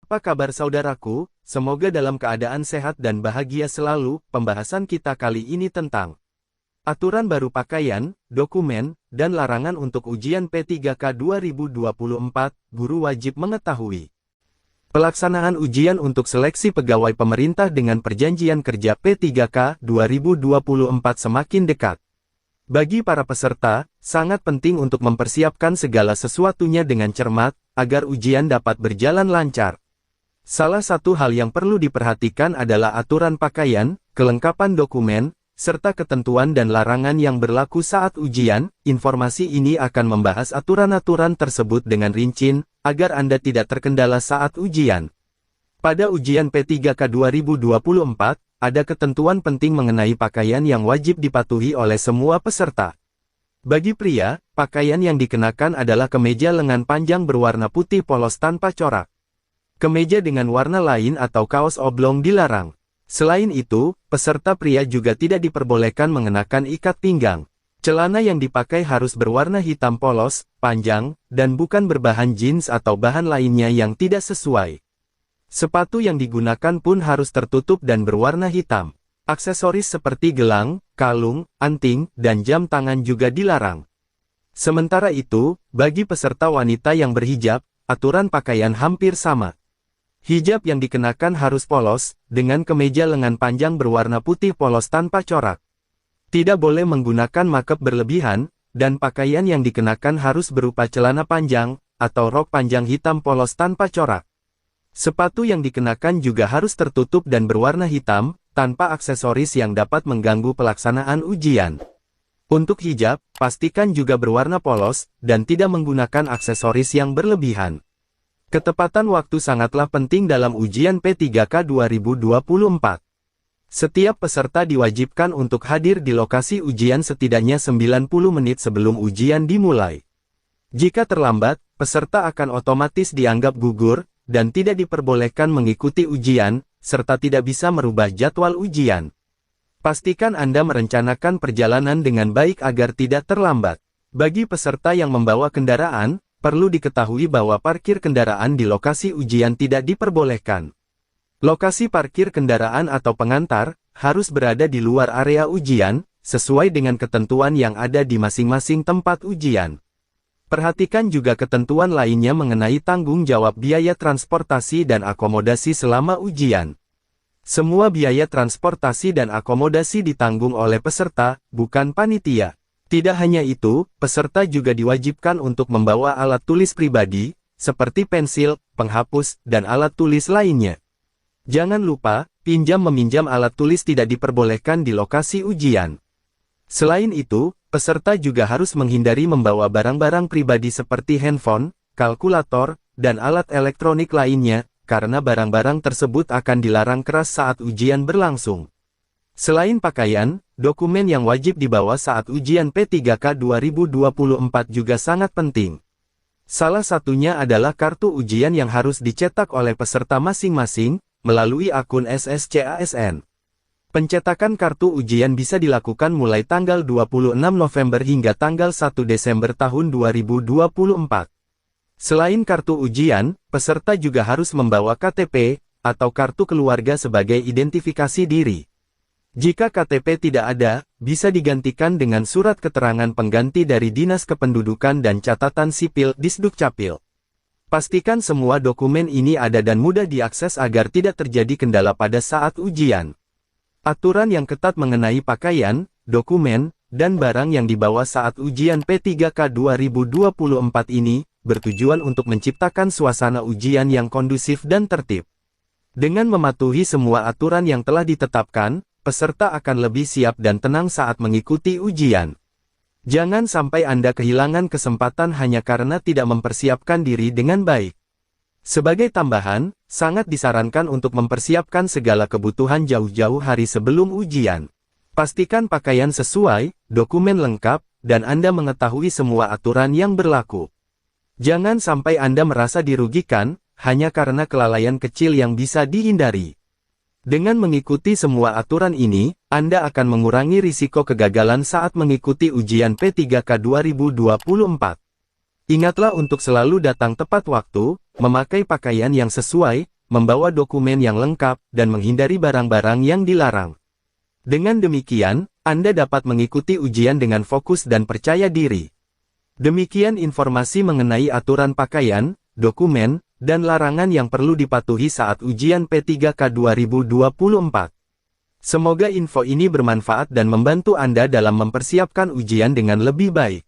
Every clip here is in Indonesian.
Apa kabar saudaraku? Semoga dalam keadaan sehat dan bahagia selalu. Pembahasan kita kali ini tentang aturan baru pakaian, dokumen, dan larangan untuk ujian P3K 2024, guru wajib mengetahui. Pelaksanaan ujian untuk seleksi pegawai pemerintah dengan perjanjian kerja P3K 2024 semakin dekat. Bagi para peserta, sangat penting untuk mempersiapkan segala sesuatunya dengan cermat, agar ujian dapat berjalan lancar. Salah satu hal yang perlu diperhatikan adalah aturan pakaian, kelengkapan dokumen, serta ketentuan dan larangan yang berlaku saat ujian. Informasi ini akan membahas aturan-aturan tersebut dengan rinci, agar Anda tidak terkendala saat ujian. Pada ujian P3K 2024, ada ketentuan penting mengenai pakaian yang wajib dipatuhi oleh semua peserta. Bagi pria, pakaian yang dikenakan adalah kemeja lengan panjang berwarna putih polos tanpa corak. Kemeja dengan warna lain atau kaos oblong dilarang. Selain itu, peserta pria juga tidak diperbolehkan mengenakan ikat pinggang. Celana yang dipakai harus berwarna hitam polos, panjang, dan bukan berbahan jeans atau bahan lainnya yang tidak sesuai. Sepatu yang digunakan pun harus tertutup dan berwarna hitam. Aksesoris seperti gelang, kalung, anting, dan jam tangan juga dilarang. Sementara itu, bagi peserta wanita yang berhijab, aturan pakaian hampir sama. Hijab yang dikenakan harus polos, dengan kemeja lengan panjang berwarna putih polos tanpa corak. Tidak boleh menggunakan makeup berlebihan, dan pakaian yang dikenakan harus berupa celana panjang, atau rok panjang hitam polos tanpa corak. Sepatu yang dikenakan juga harus tertutup dan berwarna hitam, tanpa aksesoris yang dapat mengganggu pelaksanaan ujian. Untuk hijab, pastikan juga berwarna polos, dan tidak menggunakan aksesoris yang berlebihan. Ketepatan waktu sangatlah penting dalam ujian P3K 2024. Setiap peserta diwajibkan untuk hadir di lokasi ujian setidaknya 90 menit sebelum ujian dimulai. Jika terlambat, peserta akan otomatis dianggap gugur, dan tidak diperbolehkan mengikuti ujian, serta tidak bisa merubah jadwal ujian. Pastikan Anda merencanakan perjalanan dengan baik agar tidak terlambat. Bagi peserta yang membawa kendaraan, perlu diketahui bahwa parkir kendaraan di lokasi ujian tidak diperbolehkan. Lokasi parkir kendaraan atau pengantar, harus berada di luar area ujian, sesuai dengan ketentuan yang ada di masing-masing tempat ujian. Perhatikan juga ketentuan lainnya mengenai tanggung jawab biaya transportasi dan akomodasi selama ujian. Semua biaya transportasi dan akomodasi ditanggung oleh peserta, bukan panitia. Tidak hanya itu, peserta juga diwajibkan untuk membawa alat tulis pribadi, seperti pensil, penghapus, dan alat tulis lainnya. Jangan lupa, pinjam-meminjam alat tulis tidak diperbolehkan di lokasi ujian. Selain itu, peserta juga harus menghindari membawa barang-barang pribadi seperti handphone, kalkulator, dan alat elektronik lainnya, karena barang-barang tersebut akan dilarang keras saat ujian berlangsung. Selain pakaian, dokumen yang wajib dibawa saat ujian P3K 2024 juga sangat penting. Salah satunya adalah kartu ujian yang harus dicetak oleh peserta masing-masing, melalui akun SSCASN. Pencetakan kartu ujian bisa dilakukan mulai tanggal 26 November hingga tanggal 1 Desember tahun 2024. Selain kartu ujian, peserta juga harus membawa KTP, atau kartu keluarga sebagai identifikasi diri. Jika KTP tidak ada, bisa digantikan dengan surat keterangan pengganti dari Dinas Kependudukan dan Catatan Sipil Disdukcapil. Pastikan semua dokumen ini ada dan mudah diakses agar tidak terjadi kendala pada saat ujian. Aturan yang ketat mengenai pakaian, dokumen, dan barang yang dibawa saat ujian P3K 2024 ini, bertujuan untuk menciptakan suasana ujian yang kondusif dan tertib. Dengan mematuhi semua aturan yang telah ditetapkan, peserta akan lebih siap dan tenang saat mengikuti ujian. Jangan sampai Anda kehilangan kesempatan hanya karena tidak mempersiapkan diri dengan baik. Sebagai tambahan, sangat disarankan untuk mempersiapkan segala kebutuhan jauh-jauh hari sebelum ujian. Pastikan pakaian sesuai, dokumen lengkap, dan Anda mengetahui semua aturan yang berlaku. Jangan sampai Anda merasa dirugikan, hanya karena kelalaian kecil yang bisa dihindari. Dengan mengikuti semua aturan ini, Anda akan mengurangi risiko kegagalan saat mengikuti ujian P3K 2024. Ingatlah untuk selalu datang tepat waktu, memakai pakaian yang sesuai, membawa dokumen yang lengkap, dan menghindari barang-barang yang dilarang. Dengan demikian, Anda dapat mengikuti ujian dengan fokus dan percaya diri. Demikian informasi mengenai aturan pakaian, dokumen, dan larangan yang perlu dipatuhi saat ujian P3K 2024. Semoga info ini bermanfaat dan membantu Anda dalam mempersiapkan ujian dengan lebih baik.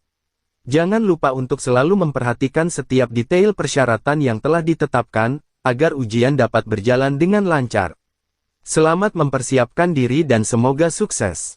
Jangan lupa untuk selalu memperhatikan setiap detail persyaratan yang telah ditetapkan, agar ujian dapat berjalan dengan lancar. Selamat mempersiapkan diri dan semoga sukses.